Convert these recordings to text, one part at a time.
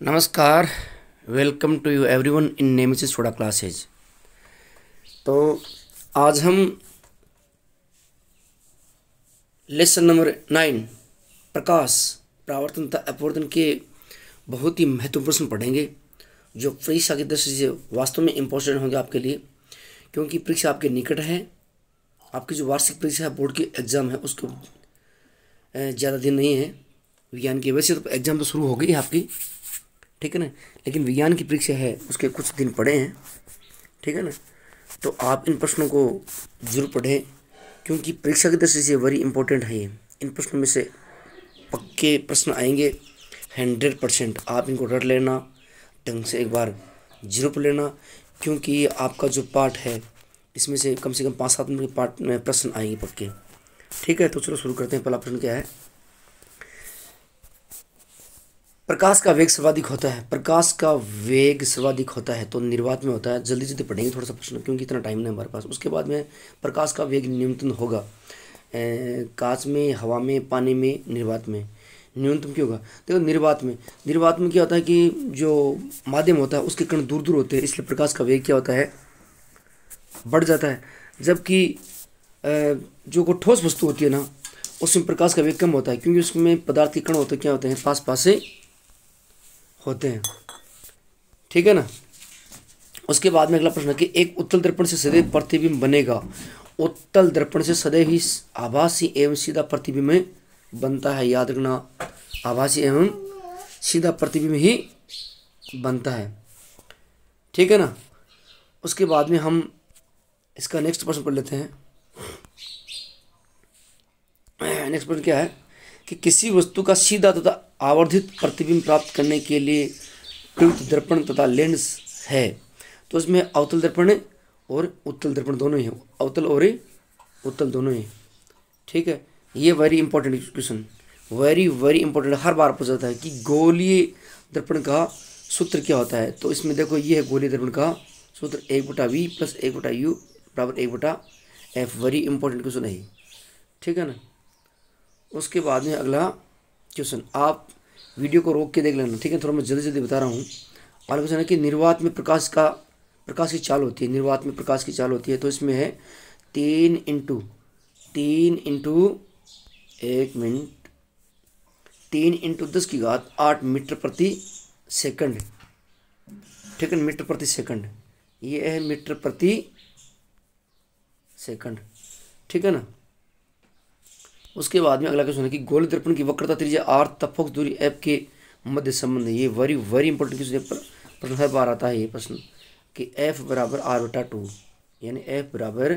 नमस्कार। Welcome to you everyone in Nemesis soda classes. तो आज हम लेसन नंबर 9 प्रकाश परावर्तन तथा अपवर्तन के बहुत ही महत्वपूर्ण प्रश्न पढ़ेंगे, जो परीक्षा की दृष्टि से वास्तव में इम्पोर्टेंट होंगे आपके लिए, क्योंकि परीक्षा आपके निकट है। आपकी जो वार्षिक परीक्षा है, बोर्ड की एग्ज़ाम है, उसको ज़्यादा दिन नहीं है विज्ञान की। वैसे तो एग्ज़ाम तो शुरू हो गई है आपकी, ठीक है ना, लेकिन विज्ञान की परीक्षा है उसके कुछ दिन पड़े हैं, ठीक है ना। तो आप इन प्रश्नों को जरूर पढ़ें, क्योंकि परीक्षा की दृष्टि से वेरी इंपॉर्टेंट है ये। इन प्रश्नों में से पक्के प्रश्न आएंगे 100%। आप इनको रट लेना, ढंग से एक बार जीरो पर लेना, क्योंकि आपका जो पार्ट है इसमें से कम 5-7 मिनट के पार्ट में प्रश्न आएंगे पक्के, ठीक है। तो चलो शुरू करते हैं। पहला प्रश्न क्या है? प्रकाश का वेग सर्वाधिक होता है। प्रकाश का वेग सर्वाधिक होता है तो निर्वात में होता है। जल्दी जल्दी पढ़ेंगे थोड़ा सा प्रश्न, क्योंकि इतना टाइम नहीं हमारे पास। उसके बाद में प्रकाश का वेग न्यूनतम होगा कांच में, हवा में, पानी में, निर्वात में। न्यूनतम क्यों होगा? देखो, निर्वात में क्या होता है कि जो माध्यम होता है उसके कण दूर दूर होते हैं, इसलिए प्रकाश का वेग क्या होता है? बढ़ जाता है। जबकि जो ठोस वस्तु होती है ना, उसमें प्रकाश का वेग कम होता है, क्योंकि उसमें पदार्थ के कण होते क्या होते हैं? पास पास से होते हैं, ठीक है ना। उसके बाद में अगला प्रश्न है कि एक उत्तल दर्पण से सदैव प्रतिबिंब बनेगा। उत्तल दर्पण से सदैव ही आभासी एवं सीधा प्रतिबिंब बनता है। याद रखना, आभासी एवं सीधा प्रतिबिंब ही बनता है, ठीक है ना। उसके बाद में हम इसका नेक्स्ट प्रश्न पढ़ लेते हैं। नेक्स्ट प्रश्न क्या है कि किसी वस्तु का सीधा तथा आवर्धित प्रतिबिंब प्राप्त करने के लिए प्रयुक्त दर्पण तथा लेंस है। तो इसमें अवतल दर्पण और उत्तल दर्पण दोनों ही है, अवतल और उत्तल दोनों ही, ठीक है। ये very important question, very very important. हर बार पूछा जाता है कि गोलीय दर्पण का सूत्र क्या होता है। तो इसमें देखो, ये है गोलीय दर्पण का सूत्र 1/v + 1/u बराबर 1/f। वेरी इंपॉर्टेंट क्वेश्चन है, ठीक है ना। उसके बाद में अगला क्वेश्चन, आप वीडियो को रोक के देख लेना, ठीक है। थोड़ा मैं जल्दी जल्दी बता रहा हूँ। अगला क्वेश्चन है कि निर्वात में प्रकाश की चाल होती है। निर्वात में प्रकाश की चाल होती है, तो इसमें है 3 × 10⁸ मीटर प्रति सेकंड, ठीक है। मीटर प्रति सेकंड, ये है मीटर प्रति सेकंड, ठीक है ना। उसके बाद में अगला क्वेश्चन है कि गोलीय दर्पण की वक्रता त्रिज्या r तथा फोकस दूरी f के मध्य संबंध है। ये वेरी वेरी इंपॉर्टेंट क्वेश्चन, प्रश्न हर बार आता है ये प्रश्न कि f बराबर r/2, यानी f बराबर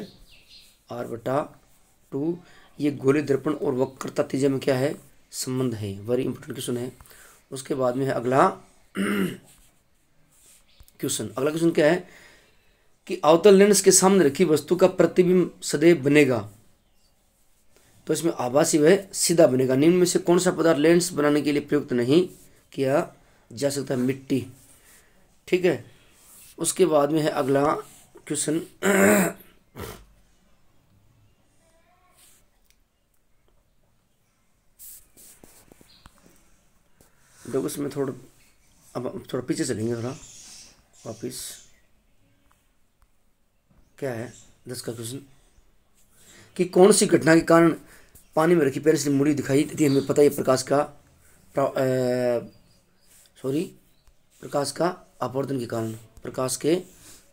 r/2। ये गोलीय दर्पण और वक्रता त्रिज्या में क्या है? संबंध है। वेरी इंपॉर्टेंट क्वेश्चन है। उसके बाद में है अगला क्वेश्चन। अगला क्वेश्चन क्या है कि अवतल लेंस के सामने रखी वस्तु का प्रतिबिंब सदैव बनेगा। तो इसमें आभासी व सीधा बनेगा। निम्न में से कौन सा पदार्थ लेंस बनाने के लिए प्रयुक्त नहीं किया जा सकता? मिट्टी, ठीक है। उसके बाद में है अगला क्वेश्चन देखो, इसमें अब थोड़ा पीछे चलेंगे, थोड़ा वापिस। क्या है 10 का क्वेश्चन कि कौन सी घटना के कारण पानी में रखी पैर से मुड़ी दिखाई देती है? हमें पता है प्रकाश का अपवर्तन के कारण। प्रकाश के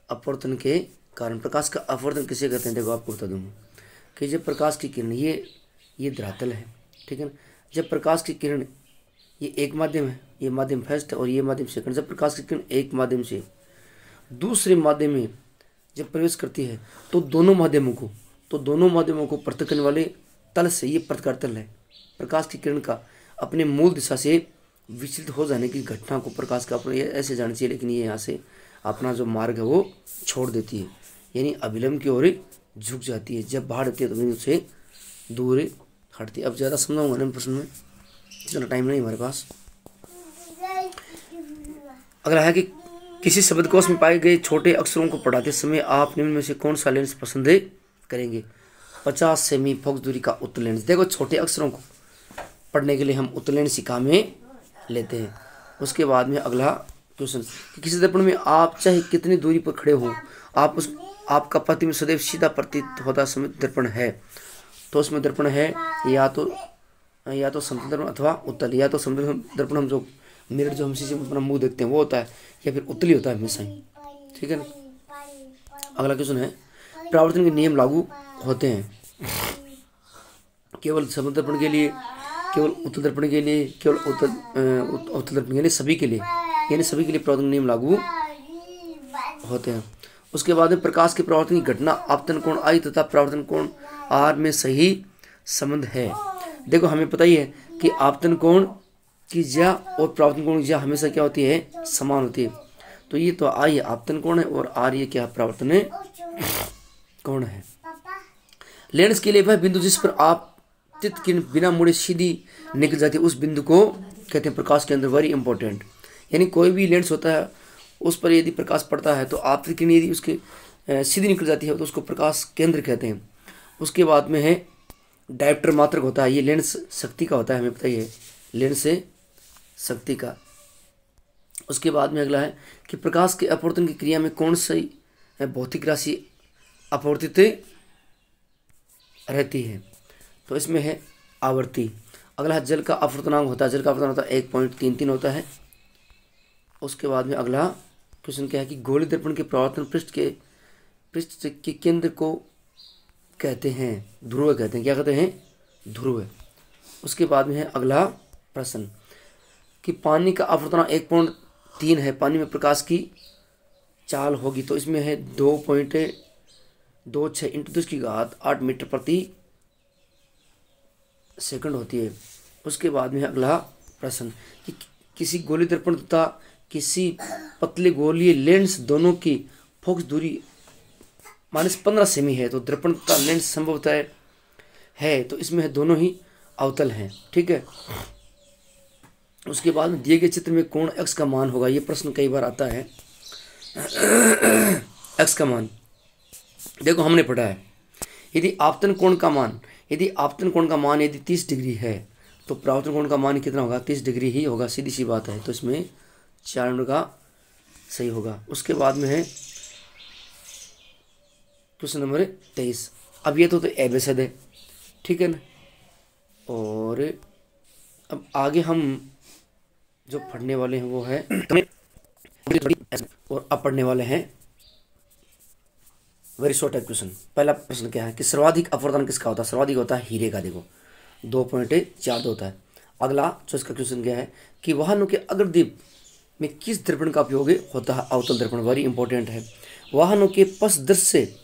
अपवर्तन के कारण। प्रकाश का अपवर्तन किसे कहते हैं? देखो, आपको बता दूंगा कि जब प्रकाश की किरण, ये धरातल है, ठीक है ना। जब प्रकाश की किरण, ये एक माध्यम है, ये माध्यम फर्स्ट है और ये माध्यम सेकंड। जब प्रकाश की किरण एक माध्यम से दूसरे माध्यम में जब प्रवेश करती है, तो दोनों माध्यमों को पृथक करने वाले तल से, ये पृथकार तल है, प्रकाश की किरण का अपने मूल दिशा से विचलित हो जाने की घटना को प्रकाश का अपने ऐसे जाना चाहिए, लेकिन ये यहाँ से अपना जो मार्ग है वो छोड़ देती है, यानी अभिलंब की ओर झुक जाती है। जब बाहर होती है तो बिंदु से दूर हटती है। अब ज़्यादा समझाऊंगा ना प्रश्न में, इतना टाइम नहीं हमारे पास। अगला है कि किसी शब्दकोश में पाए गए छोटे अक्षरों को पढ़ाते समय आप निम्न में से कौन सा लेंस पसंद करेंगे? 50 सेमी फोकस दूरी का उत्तल लेंस। देखो, छोटे अक्षरों को पढ़ने के लिए हम उत्तल लेंस ही काम में लेते हैं। उसके बाद में अगला क्वेश्चन कि किसी दर्पण में आप चाहे कितनी दूरी पर खड़े हो, आपका प्रतिबिंब सदैव सीधा प्रतीत होता समय दर्पण है। तो उसमें दर्पण है या तो समतल दर्पण अथवा उत्तल। या तो समतल दर्पण हम जो मिरर जो हम शीशे में अपना मुंह देखते हैं वो होता है, या फिर उत्तल ही होता है हमेशा ही। ठीक है ना। अगला क्वेश्चन है परावर्तन के नियम लागू होते हैं केवल समतल दर्पण के लिए, केवल उत्तल दर्पण के लिए, केवल उत्तल दर्पण के लिए, सभी के लिए, यानी सभी के लिए परावर्तन नियम लागू होते हैं। उसके बाद में प्रकाश के परावर्तन की घटना आपतन कोण आई तथा परावर्तन कोण आर में सही संबंध है। देखो हमें पता ही है कि आपतन कोण की ज्या और परावर्तन कोण की ज्या हमेशा क्या होती है, समान होती है। तो ये तो आई आपतन कोण है और आर ये क्या परावर्तन कोण है। लेंस के लिए वह बिंदु जिस पर आपतित किरण बिना मुड़े सीधी निकल जाती है उस बिंदु को कहते हैं प्रकाश केंद्र। Very important. यानी कोई भी लेंस होता है उस पर यदि प्रकाश पड़ता है तो आपतित किरण यदि उसके सीधी निकल जाती है तो उसको प्रकाश केंद्र कहते हैं। उसके बाद में है डायप्टर मात्रक होता है, ये लेंस शक्ति का होता है, हमें पता ही है लेंस से शक्ति का। उसके बाद में अगला है कि प्रकाश के अपवर्तन की क्रिया में कौन सी भौतिक राशि अपवर्तित रहती है। तो इसमें है आवर्ती। अगला जल का अपवर्तनांक होता है, जल का अपवर्तनांक होता है 1.33 होता है। उसके बाद में अगला क्वेश्चन क्या है कि गोलीय दर्पण के परावर्तन पृष्ठ के केंद्र को कहते हैं ध्रुव कहते हैं। क्या कहते हैं, ध्रुव। उसके बाद में है अगला प्रश्न कि पानी का अपवर्तनांक 1.3 है, पानी में प्रकाश की चाल होगी। तो इसमें है 2.26 इंटू 10⁸ मीटर प्रति सेकंड होती है। उसके बाद में अगला प्रश्न कि किसी गोलीय दर्पण तथा किसी पतले गोलीय लेंस दोनों की फोकस दूरी -15 सेमी है तो दर्पण तथा लेंस संभवतः है तो इसमें है दोनों ही अवतल हैं। ठीक है। उसके बाद में दिए गए चित्र में कोण x का मान होगा, ये प्रश्न कई बार आता है। x का मान देखो हमने पढ़ा है यदि आपतन कोण का मान यदि 30 डिग्री है तो परावर्तन कोण का मान कितना होगा, 30 डिग्री ही होगा, सीधी सी बात है। तो इसमें 4 नंबर का सही होगा। उसके बाद में है क्वेश्चन नंबर 23। अब ये तो एबेसद है, ठीक है ना। और अब आगे हम जो पढ़ने वाले हैं वो है और अब पढ़ने वाले हैं वेरी शॉर्ट टाइप क्वेश्चन। पहला प्रश्न क्या है कि सर्वाधिक अपवर्तन किसका होता है, सर्वाधिक होता है हीरे का। देखो 2.42 होता है। अगला जो इसका क्वेश्चन क्या है कि वाहनों के अग्रदीप में किस दर्पण का उपयोग होता है, अवतल दर्पण। वेरी इंपॉर्टेंट है। वाहनों के पथदृश्य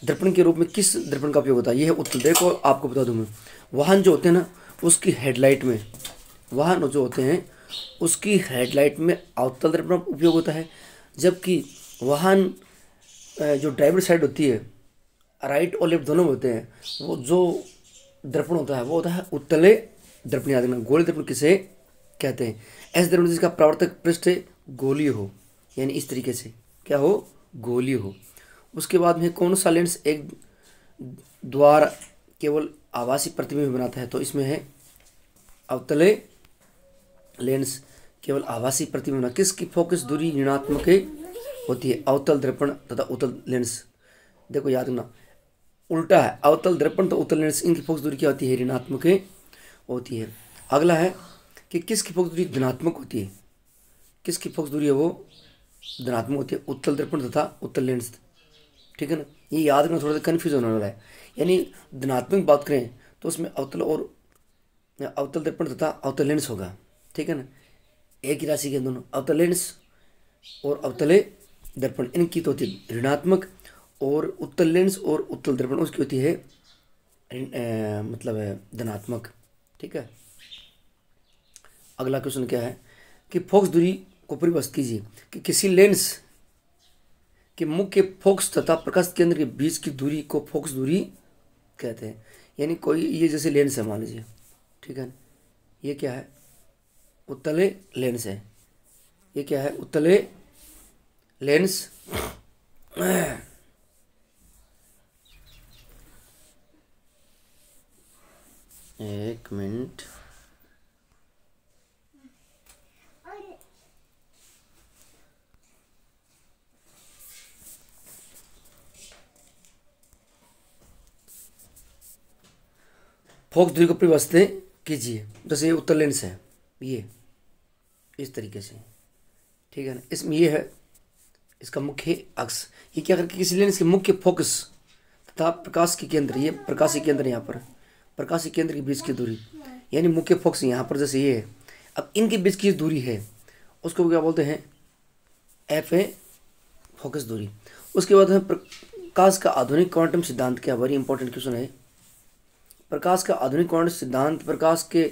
दर्पण के रूप में किस दर्पण का उपयोग होता है, यह है उत्तल। देखो आपको बता दूं मैं, वाहन जो होते हैं ना उसकी हेडलाइट में उसकी हेडलाइट में अवतल दर्पण उपयोग होता है, जबकि वाहन जो ड्राइवर साइड होती है राइट और लेफ्ट दोनों होते हैं वो जो दर्पण होता है वो होता है उत्तले दर्पण। याद रखना गोलीय दर्पण किसे कहते हैं, ऐसे दर्पण जिसका परावर्तक पृष्ठ गोलीय हो, यानी इस तरीके से क्या हो, गोलीय हो। उसके बाद में कौन सा लेंस एक द्वार केवल आभासी प्रतिबिंब बनाता है, तो इसमें है अवतले लेंस केवल आभासी प्रतिबिंब। किसकी फोकस दूरी ऋणात्मक होती है, अवतल दर्पण तथा उत्तल लेंस। देखो याद रखना उल्टा है, अवतल दर्पण तो उत्तल लेंस इनकी फोकस दूरी क्या होती है, ऋणात्मक होती है। अगला है कि किसकी फोकस दूरी धनात्मक होती है, किसकी फोकस दूरी है वो धनात्मक होती है, उत्तल दर्पण तथा उत्तल लेंस। ठीक है ना, ये याद रखना, थोड़ा सा कन्फ्यूज होने वाला है। यानी धनात्मक बात करें तो उसमें अवतल दर्पण तथा अवतल लेंस होगा। ठीक है ना, एक ही राशि के दोनों अवतल लेंस और अवतले दर्पण इनकी तो होती है ऋणात्मक, और उत्तल लेंस और उत्तल दर्पण उसकी होती है मतलब धनात्मक। ठीक है। अगला क्वेश्चन क्या है कि फोकस दूरी को परिभाषित कीजिए कि किसी लेंस के मुख्य फोकस तथा प्रकाश केंद्र के बीच की दूरी को फोकस दूरी कहते हैं। यानी कोई ये जैसे लेंस है मान लीजिए, ठीक है, ये क्या है, उत्तले लेंस है। ये क्या है, उत्तले लेंस। एक मिनट, फोकस दूरी को परिभाषित कीजिए। जैसे ये उत्तर लेंस है, ये इस तरीके से, ठीक है ना। इसमें ये है इसका मुख्य अक्ष, ये क्या करके किसी लेंस के मुख्य फोकस तथा प्रकाश के केंद्र, ये प्रकाशीय केंद्र यहाँ पर, प्रकाशीय केंद्र के बीच की दूरी यानी मुख्य फोकस यहाँ पर जैसे ये है, अब इनके बीच की दूरी है उसको क्या बोलते हैं, एफ ए फोकस दूरी। उसके बाद है प्रकाश का आधुनिक क्वांटम सिद्धांत क्या, वेरी इंपॉर्टेंट क्वेश्चन है। प्रकाश का आधुनिक क्वांटम सिद्धांत प्रकाश के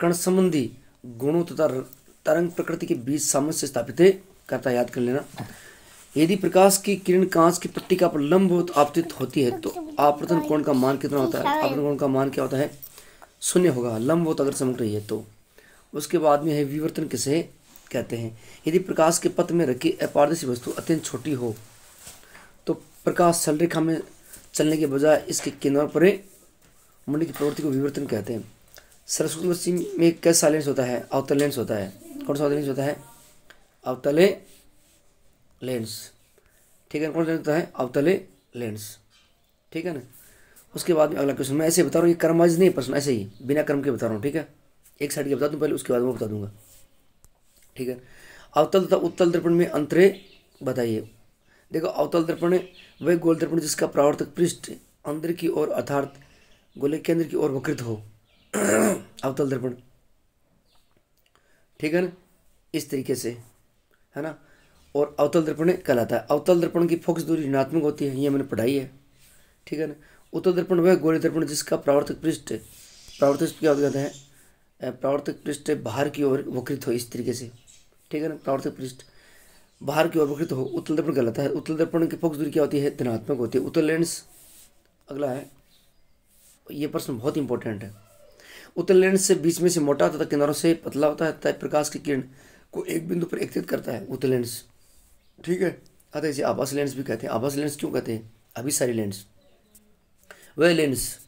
कण संबंधी गुणों तथा तरंग प्रकृति के बीच सामंजस्य स्थापित करता है, याद कर लेना। यदि प्रकाश की किरण कांच की पट्टिका पर लंबवत आपतित होती है तो आपतन कोण का मान कितना होता है, आपतन कोण का मान क्या होता है, 0 होगा, लंबवत अगर चमक रही है तो। उसके बाद में है विवर्तन किसे कहते हैं। यदि प्रकाश के पथ में रखी अपारदर्शी वस्तु अत्यंत छोटी हो तो प्रकाश सरल रेखा में चलने के बजाय इसके किनारों पर मुड़ने की प्रवृत्ति को विवर्तन कहते हैं। सरस्वती रश्मि में कैसा लेंस होता है, अवतल लेंस होता है। कौन सा लेंस होता है, अवतले लेंस, ठीक है। कौन सा लेंस होता है, अवतले लेंस, ठीक है ना। उसके बाद में अगला क्वेश्चन मैं ऐसे बता रहा हूँ, ये क्रम वाइज नहीं प्रश्न, ऐसे ही बिना क्रम के बता रहा हूँ, ठीक है। एक साइड के बता दूँ पहले, उसके बाद वो बता दूंगा, ठीक है। अवतल तथा उत्तल दर्पण में अंतरे बताइए। देखो अवतल दर्पण वह गोल दर्पण जिसका परावर्तक पृष्ठ अंदर की ओर अर्थात गोले केंद्र की ओर वक्रित हो, अवतल दर्पण, ठीक है ना, इस तरीके से, है ना। और अवतल दर्पण कहलाता है। अवतल दर्पण की फोकस दूरी ऋणात्मक होती है, ये मैंने पढ़ाई है, ठीक है ना। उत्तल दर्पण वह गोले दर्पण जिसका परावर्तक पृष्ठ क्या कहते हैं, परावर्तक पृष्ठ बाहर की ओर वक्रित हो, इस तरीके से, ठीक है ना। परावर्तक पृष्ठ बाहर की ओर वक्रित हो, उत्तल दर्पण कहलाता है। उत्तल दर्पण की फोकस दूरी क्या होती है, धनात्मक होती है। उत्तल लेंस अगला है, ये प्रश्न बहुत इंपॉर्टेंट है। उत्तल लेंस से बीच में से मोटा तथा किनारों से पतला होता है तथा प्रकाश की किरण को एक बिंदु पर एकत्रित करता है, उत्तल लेंस, ठीक है। अतः इसे आभासी लेंस भी कहते हैं। आभासी लेंस क्यों कहते हैं, अभिसारी लेंस वह लेंस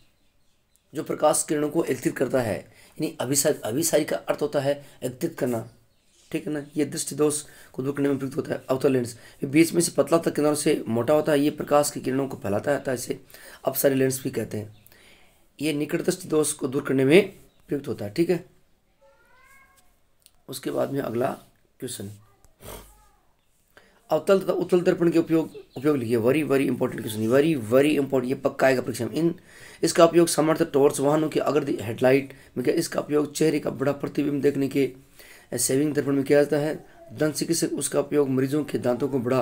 जो प्रकाश किरणों को एकत्रित करता है, यानी अभिसारी का अर्थ होता है एकत्रित करना, ठीक है ना। ये दृष्टि दोष को दूर करने में प्रयुक्त होता है। अवतल लेंस ये बीच में से पतला तथा किनारों से मोटा होता है, ये प्रकाश की किरणों को फैलाता है, इसे अपसारी लेंस भी कहते हैं। ये निकट दृष्टि दोष को दूर करने में प्रयुक्त होता है, ठीक है। उसके बाद में अगला क्वेश्चन, अवतल तथा उत्तल दर्पण के उपयोग लिखिए। Very important question, very important, ये पक्का आएगा परीक्षा में। इसका उपयोग सामर्थ्य टॉर्च वाहनों की अग्र हेडलाइट में किया। इसका उपयोग चेहरे का बड़ा प्रतिबिंब देखने के सेविंग दर्पण में किया जाता है। दंत चिकित्सक उसका उपयोग मरीजों के दांतों को बड़ा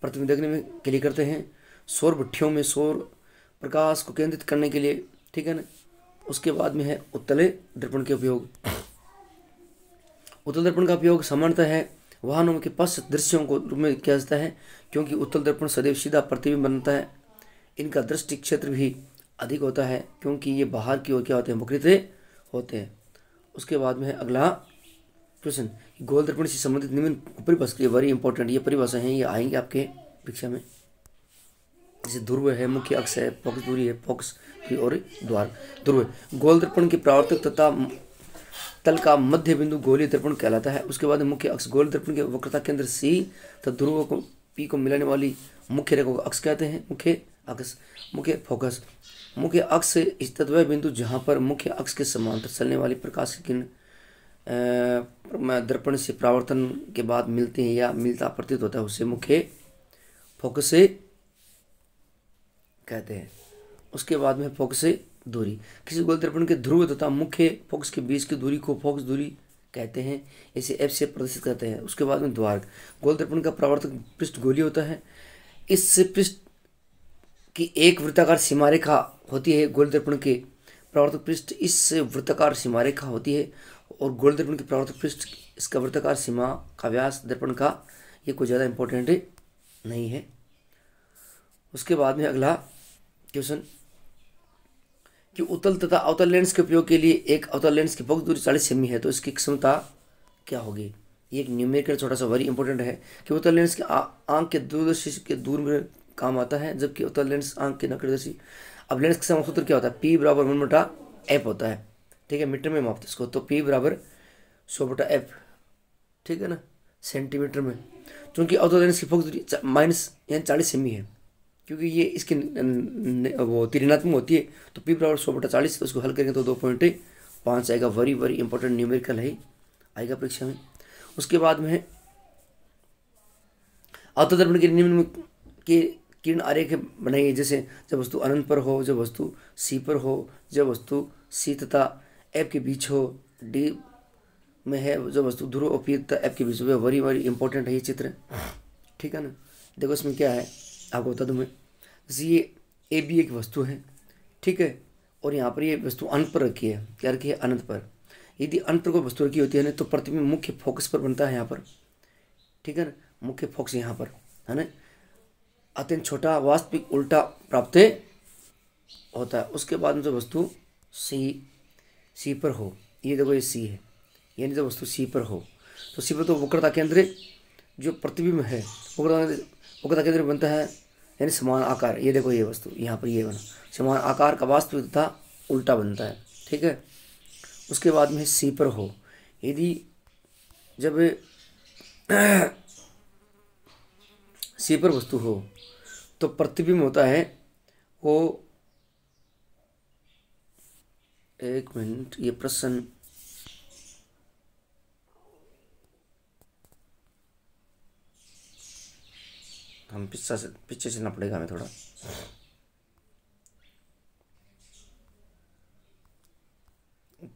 प्रतिबिंब देखने में के लिए करते हैं। सौर भट्ठियों में सौर प्रकाश को केंद्रित करने के लिए, ठीक है ना। उसके बाद में है उत्तले दर्पण के उपयोग। उत्तल दर्पण का उपयोग सामान्यतः है वाहनों के पश्चात दृश्यों को रूप में किया जाता है, क्योंकि उत्तल दर्पण सदैव सीधा प्रतिबिंब बनता है। इनका दृष्टि क्षेत्र भी अधिक होता है क्योंकि ये बाहर की ओर क्या होते हैं, वक्रित होते हैं। उसके बाद में है अगला क्वेश्चन, गोल दर्पण से संबंधित निम्न परिभाषा, वेरी इंपॉर्टेंट, ये परिभाषा है, ये आएंगे आपके परीक्षा में। जैसे ध्रुव है, मुख्य अक्ष है, फोकस दूरी है, फोकस और द्वार। ध्रुव गोल दर्पण के परावर्तक तथा तल का मध्य बिंदु गोलीय दर्पण कहलाता है। उसके बाद मुख्य अक्ष गोल दर्पण के वक्रता केंद्र सी तथा ध्रुव को पी को मिलाने वाली मुख्य रेखा को अक्ष कहते हैं। मुख्य अक्ष, मुख्य फोकस, मुख्य अक्ष से स्थित वह बिंदु जहाँ पर मुख्य अक्ष के समांतर चलने वाली प्रकाश की किरण दर्पण से परावर्तन के बाद मिलते हैं या मिलता प्रतीत होता है, उसे मुख्य फोकस से कहते हैं। उसके बाद में फोकस से दूरी, किसी गोल दर्पण के ध्रुव तथा मुख्य फोकस के बीच की दूरी को फोकस दूरी कहते हैं, इसे एफ से प्रदर्शित करते हैं। उसके बाद में द्वार, गोल दर्पण का परावर्तक पृष्ठ गोलीय होता है, इससे पृष्ठ की एक वृत्ताकार सीमारेखा होती है। गोल दर्पण के परावर्तक पृष्ठ इस वृत्ताकार सीमारेखा होती है और गोल दर्पण के परावर्तक पृष्ठ इसका वृत्ताकार सीमा का व्यास दर्पण का, ये कोई ज़्यादा इंपॉर्टेंट नहीं है। उसके बाद में अगला क्वेश्चन कि उत्तल तथा अवतल लेंस के उपयोग के लिए एक अवतल लेंस की फोकस दूरी 40 सेमी है, तो इसकी क्षमता क्या होगी। ये एक न्यूमेरिकल छोटा सा वेरी इंपॉर्टेंट है कि उत्तल लेंस के आंख के दूरदर्शी के दूर में काम आता है, जबकि अवतल लेंस आंख के निकटदर्शी। अब लेंस का समसूत्र क्या होता है, P बराबर 1/f होता है, ठीक है। मीटर में मापते इसको, तो P बराबर 100/f, ठीक है ना, सेंटीमीटर में। क्योंकि अवतल लेंस की फोकस दूरी माइनस यानी 40 सेमी है, क्योंकि ये इसकी वो ऋणात्मक होती है, तो पी बराबर 100/40, तो उसको हल करेंगे तो 2.5 आएगा। वेरी वेरी इंपॉर्टेंट न्यूमेरिकल है, आएगा परीक्षा में। उसके बाद में है अवतल के निम्न के किरण आरेख बनाइए, जैसे जब वस्तु अनंत पर हो, जब वस्तु सी पर हो, जब वस्तु सी तथा एफ के बीच हो, डी में है जब वस्तु ध्रुव और पी तथा एफ के बीच हो। वेरी वेरी इंपॉर्टेंट है ये चित्र, ठीक है ना। देखो इसमें क्या है आपको बता दूं मैं, जैसे ये ए बी एक वस्तु है, ठीक है, और यहाँ पर ये वस्तु अनंत पर रखी है, क्या रखी है, अनंत पर। यदि अनंत पर कोई वस्तु रखी होती है ना, तो प्रतिबिंब मुख्य फोकस पर बनता है यहाँ पर, ठीक है ना, मुख्य फोकस यहाँ पर है ना, अत्यंत छोटा वास्तविक उल्टा प्राप्त होता है। उसके बाद में जो वस्तु सी पर हो, ये देखो ये सी है, यानी जब वस्तु सी पर हो, तो सी पर तो वक्रता केंद्र जो प्रतिबिंब है वक्रता केंद्र बनता है, यानी समान आकार। ये देखो ये वस्तु यहाँ पर ये बना समान आकार का वास्तविक तथा उल्टा बनता है, ठीक है। उसके बाद में सी पर हो, यदि जब सी पर वस्तु हो तो प्रतिबिंब होता है वो, एक मिनट, ये प्रश्न हम पीछे चलना पड़ेगा हमें थोड़ा,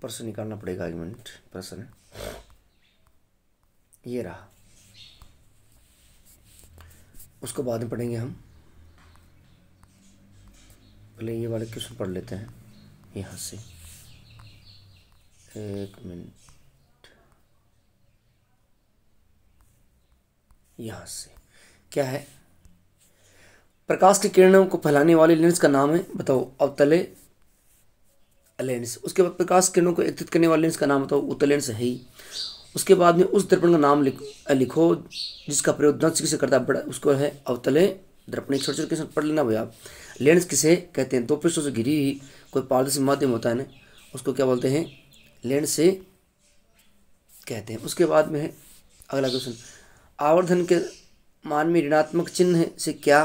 प्रश्न निकालना पड़ेगा, 1 मिनट। प्रश्न ये रहा, उसको बाद में पढ़ेंगे हम, पहले ये वाले क्वेश्चन पढ़ लेते हैं यहाँ से। 1 मिनट, यहाँ से क्या है, प्रकाश की किरणों को फैलाने वाले लेंस का नाम है, बताओ, अवतले लेंस। उसके बाद प्रकाश किरणों को एकत्रित करने वाले लेंस का नाम बताओ, उत्तल लेंस है ही। उसके बाद में उस दर्पण का नाम लिखो जिसका प्रयोग दंश से करता है, बड़ा उसको है अवतले दर्पण। एक छोटे छोटे क्वेश्चन पढ़ लेना भाई आप। लेंस किसे कहते हैं, 2 पृष्ठों से घिरी हुई कोई पारदर्शी माध्यम होता है ना, उसको क्या बोलते हैं, लेंस से कहते हैं। उसके बाद में है अगला क्वेश्चन, आवर्धन के मान में ऋणात्मक चिन्ह से क्या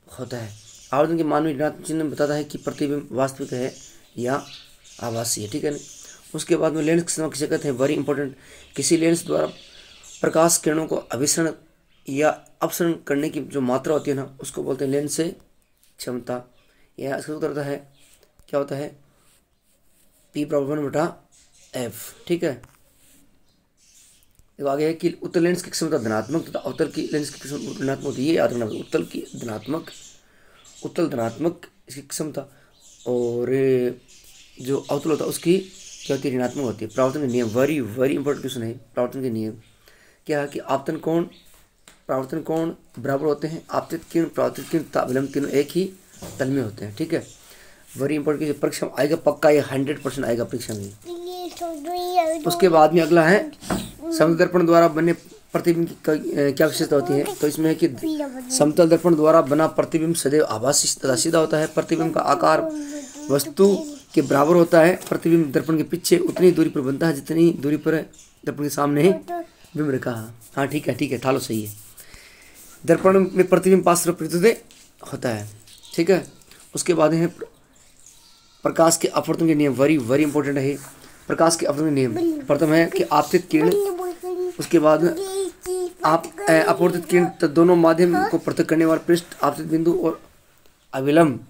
होता है। आवर्धन के मान में ऋणात्मक चिन्ह बताता है कि प्रतिबिंब वास्तविक है या आभासी है, ठीक है ना। उसके बाद में लेंस किसे कहते हैं, वेरी इंपॉर्टेंट, किसी लेंस द्वारा प्रकाश किरणों को अभिसरण या अपसरण करने की जो मात्रा होती है ना, उसको बोलते हैं लेंस से क्षमता। यह इसका उत्तर होता है, क्या होता है, P बराबर 1/f, ठीक है। आगे है कि उत्तल लेंस की क्षमता धनात्मक तथा अवतल की लेंस की क्षमता ऋणात्मक होती है, ये याद रखना। उत्तल धनात्मक इसकी क्षमता, और जो अवतल होता है उसकी क्या होती है, ऋणात्मक होती है। प्रावर्तन के नियम, वेरी वेरी इंपॉर्टेंट क्वेश्चन है। प्रावर्तन के नियम क्या है कि आपतन कोण बराबर होते हैं, आपतित किरण परावर्तित किरण तथा विलंब किरण एक ही तल में होते हैं, ठीक है। वेरी इंपॉर्टेंट, परीक्षा में आएगा पक्का, ये 100% आएगा परीक्षा में। उसके बाद में अगला है, समतल दर्पण द्वारा बने प्रतिबिंब की क्या विशेषता होती है, तो इसमें है कि समतल दर्पण द्वारा बना प्रतिबिंब सदैव आभासी तथा सीधा होता है। प्रतिबिंब का आकार वस्तु के बराबर होता है। प्रतिबिंब दर्पण के पीछे उतनी दूरी पर बनता है जितनी दूरी पर दर्पण के सामने है बिंब रेखा। हाँ ठीक है, ठालो सही है। दर्पण में प्रतिबिंब पास प्रतीत होता है, ठीक है। उसके बाद है प्रकाश के अपवर्तन के नियम, वेरी वेरी इंपॉर्टेंट है। प्रकाश के अपवर्तन के नियम, प्रथम है कि आपतित किरण, उसके बाद अपवर्तित किरण दोनों माध्यम को पृथक करने वाले पृष्ठ, आपतित बिंदु और अविलंब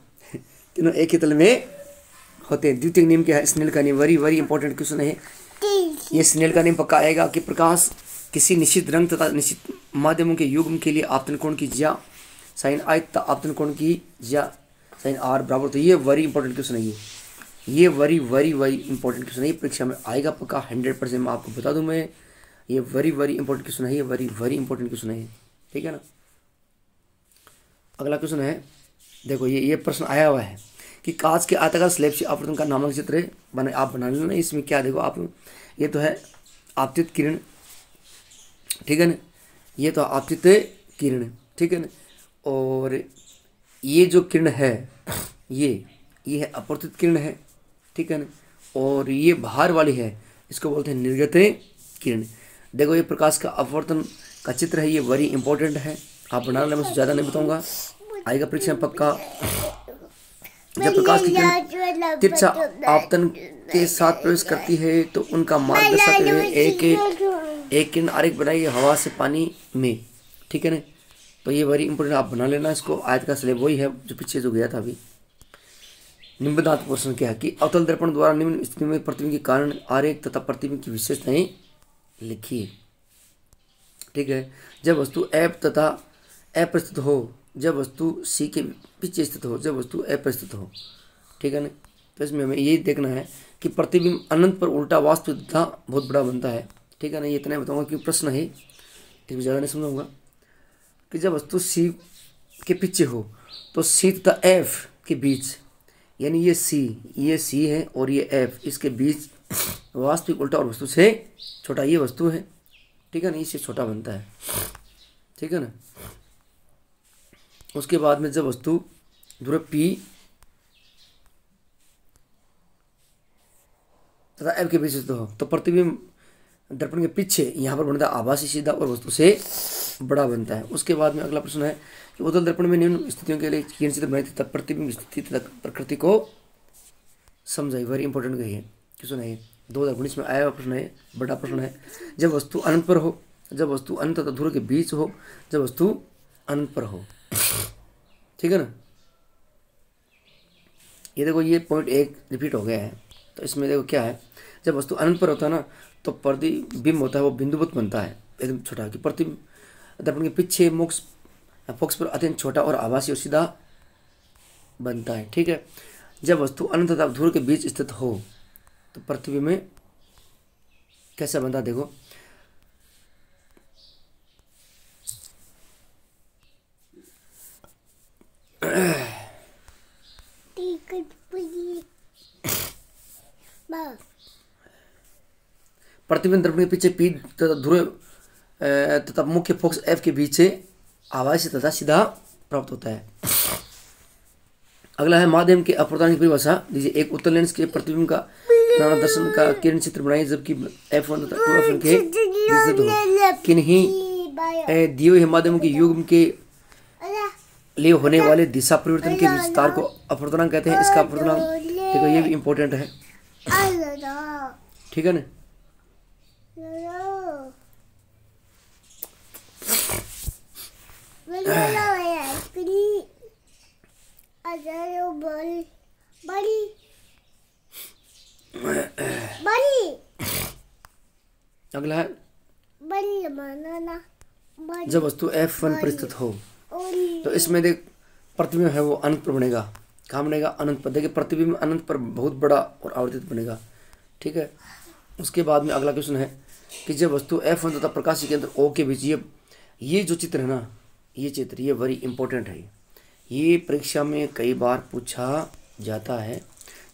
तीनों एक ही तल में होते हैं। द्वितीय नियम क्या है, स्नेल का नियम, वेरी वेरी इंपॉर्टेंट क्वेश्चन है ये। स्नेल का नियम पक्का आएगा कि प्रकाश किसी निश्चित रंग तथा निश्चित माध्यमों के युग्म के लिए आपतन कोण की ज्या साइन आई तथा आपतन कोण की ज्या साइन आर बराबर। तो ये वेरी इंपॉर्टेंट क्वेश्चन है, ये very very very important question है, परीक्षा में आएगा पक्का 100%। मैं आपको बता दूं, मैं ये वेरी वेरी इंपॉर्टेंट क्वेश्चन है, ये वेरी वेरी इंपॉर्टेंट क्वेश्चन है, ठीक है ना। अगला क्वेश्चन है, देखो ये प्रश्न आया हुआ है कि कांच के आयताकार स्लैब से अपवर्तन का नामक चित्र बने, आप बना लेना। इसमें क्या देखो आप, ये तो है आपतित किरण, ठीक है ना, ये तो आपतित किरण, ठीक है ना, और ये जो किरण है ये है अपवर्तित किरण है, ठीक है ना, और ये बाहर वाली है, इसको बोलते हैं निर्गत किरण। देखो ये प्रकाश का अपवर्तन का चित्र है, ये वेरी इंपॉर्टेंट है, आप बना लेना, मैं ज़्यादा नहीं बताऊंगा। आएगा परीक्षा में पक्का। जब प्रकाश की किरण तिरछा आपतन के साथ प्रवेश करती है तो उनका मार्ग दर्शाते हुए एक किरण आरेख बनाइए हवा से पानी में, ठीक है ना। तो ये वेरी इंपॉर्टेंट, आप बना लेना इसको। आज का स्लेब वही है जो पीछे जो गया था अभी। निम्नदात प्रश्न क्या है कि अवतल दर्पण द्वारा निम्न स्थिति में प्रतिबिंब के कारण आरेख तथा प्रतिबिंब की विशेषताएं लिखिए, ठीक है। जब वस्तु एफ तथा ए पर स्थित हो, जब वस्तु सी के पीछे स्थित हो, जब वस्तु ए पर स्थित हो, ठीक है ना। तो इसमें हमें यही देखना है कि प्रतिबिंब अनंत पर उल्टा वास्तविक तथा बहुत बड़ा बनता है, ठीक है ना। ये इतना बताऊंगा क्योंकि प्रश्न है, इसमें ज़्यादा नहीं समझाऊंगा। कि जब वस्तु सी के पीछे हो तो सी तथा एफ के बीच, यानी ये सी है और ये एफ, इसके बीच वास्तविक उल्टा और वस्तु से छोटा, ये वस्तु है, ठीक है ना, इससे छोटा बनता है, ठीक है ना। उसके बाद में जब वस्तु ध्रुव पी तथा एफ के बीच स्थित हो तो प्रतिबिंब दर्पण के पीछे यहाँ पर बनता है आभासी सीधा और वस्तु से बड़ा बनता है। उसके बाद में अगला प्रश्न है कि उत्तल दर्पण में निम्न स्थितियों के लिए किरण चित्र बनाई तथा प्रतिबिंब स्थिति तथा प्रकृति को समझाई। वेरी इंपॉर्टेंट कही है, क्वेश्चन है 2019 में आया हुआ प्रश्न है, बड़ा प्रश्न है। जब वस्तु अनंत पर हो, जब वस्तु अनंत तथा ध्रुव के बीच हो, जब वस्तु अनंत पर हो, ठीक है ना। ये देखो ये पॉइंट एक रिपीट हो गया है, तो इसमें देखो क्या है, जब वस्तु अनंत पर होता है ना तो प्रतिबिंब होता है वो बिंदुवत बनता है, एकदम छोटा। कि प्रतिबिंब दर्पण के पीछे फोकस पर अत्यंत छोटा और आभासी और सीधा बनता है, ठीक है। जब वस्तु अनंत तथा ध्रुव के बीच स्थित हो तो प्रतिबिंब में कैसा बनता है, देखो प्रतिबिंब दर्पण के पीछे पी तथा ध्रुव तथा मुख्य फोकस एफ के बीच से आभासी तथा सीधा प्राप्त होता है। अगला है माध्यम के अपवर्तन की परिभाषा दीजिए। एक उत्तल लेंस के प्रतिबिंब का दर्शन का किरण चित्र बनाइए जबकि F1 तथा 2F1 के विस्तृत हो। किन्हीं दिए हुए माध्यम के युग्म के लिए होने वाले दिशा परिवर्तन के विस्तार को अपवर्तनांक कहते हैं। इसका अपवर्तनांक देखो ये भी इम्पोर्टेंट है, ठीक है ना। अगला है जब वस्तु F1 पर स्थित हो तो इसमें देख प्रतिबिंब है वो अनंत पर बनेगा। कहाँ बनेगा? अनंत पर। देखिए प्रतिबिंब अनंत पर बहुत बड़ा और आवर्तित बनेगा, ठीक है। उसके बाद में अगला क्वेश्चन है कि जब वस्तु F1 तथा प्रकाश के केंद्र O के बीच ये जो चित्र है ना, ये चित्र ये वेरी इंपॉर्टेंट है। ये परीक्षा में कई बार पूछा जाता है।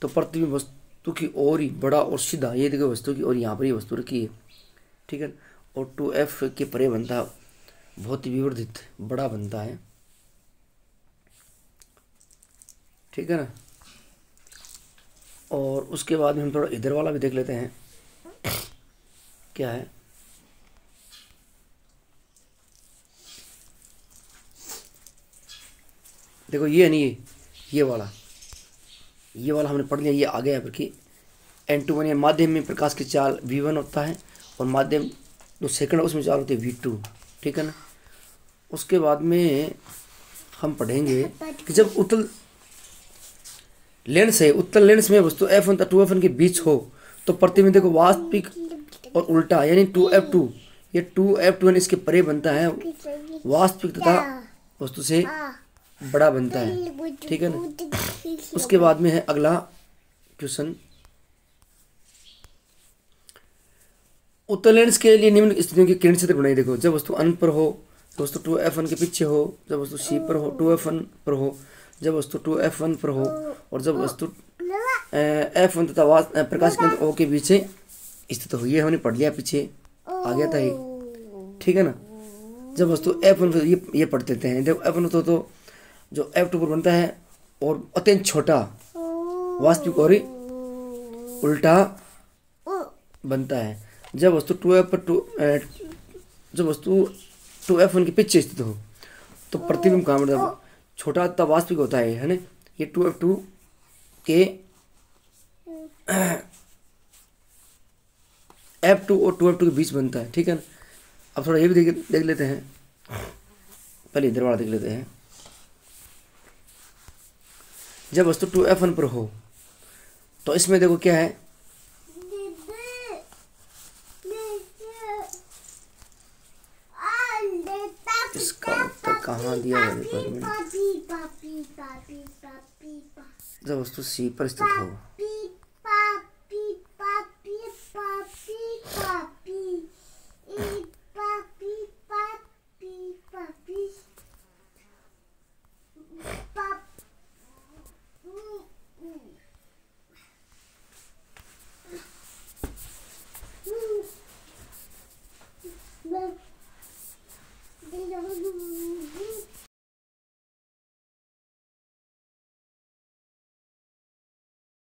तो प्रतिबिंब वस्तु की ओर ही बड़ा और सीधा, ये देखो वस्तु की ओर यहाँ पर ये वस्तु रखी है, ठीक है। और 2F के परे बनता बहुत ही विवर्धित बड़ा बनता है, ठीक है ना। और उसके बाद में हम थोड़ा इधर वाला भी देख लेते हैं क्या है। देखो ये है नहीं, ये वाला हमने पढ़ लिया, ये आ गया कि N2 माध्यम में प्रकाश की चाल V1 होता है और माध्यम जो सेकंड उसमें चाल होती है V2, ठीक है ना। उसके बाद में हम पढ़ेंगे कि जब उत्तल लेंस है, उत्तल लेंस में वस्तु F1 तथा 2F1 के बीच हो तो प्रतिबिंब देखो वास्तविक और उल्टा, यानी 2F2 ये 2F2 इसके परे बनता है, वास्तविक तथा वस्तु से बड़ा बनता है, ठीक है ना। उसके बाद में है अगला क्वेश्चन, उत्तल लेंस के लिए निम्न स्थितियों की किरण चित्र बनाइए। देखो जब वस्तु अनंत पर हो तो वस्तु 2F1 के पीछे हो, जब वस्तु C पर हो 2F1 पर हो, जब वस्तु 2F1 पर हो और जब वस्तु F1 तथा प्रकाश केंद्र O के बीच स्थित हो। ये हमने पढ़ लिया, पीछे आ गया था ये, ठीक है ना। जब वस्तु F1 पर ये पढ़ देते हैं। जब F1 तो जो F2 पर बनता है और अत्यंत छोटा वास्तविक और उल्टा बनता है। जब वस्तु 2F1 के पीछे स्थित हो तो प्रतिबिंब कहाँ बनता है? छोटा तब वास्तविक होता है ना। ये 2F2 के F2 और 2F2 के बीच बनता है, ठीक है ना। अब थोड़ा ये भी देख लेते हैं, पहले इधर वाला देख लेते हैं। जब वस्तु 2F1 पर हो तो इसमें देखो क्या है, इसका उत्तर कहाँ दिया है, जब वस्तु C पर स्थित हो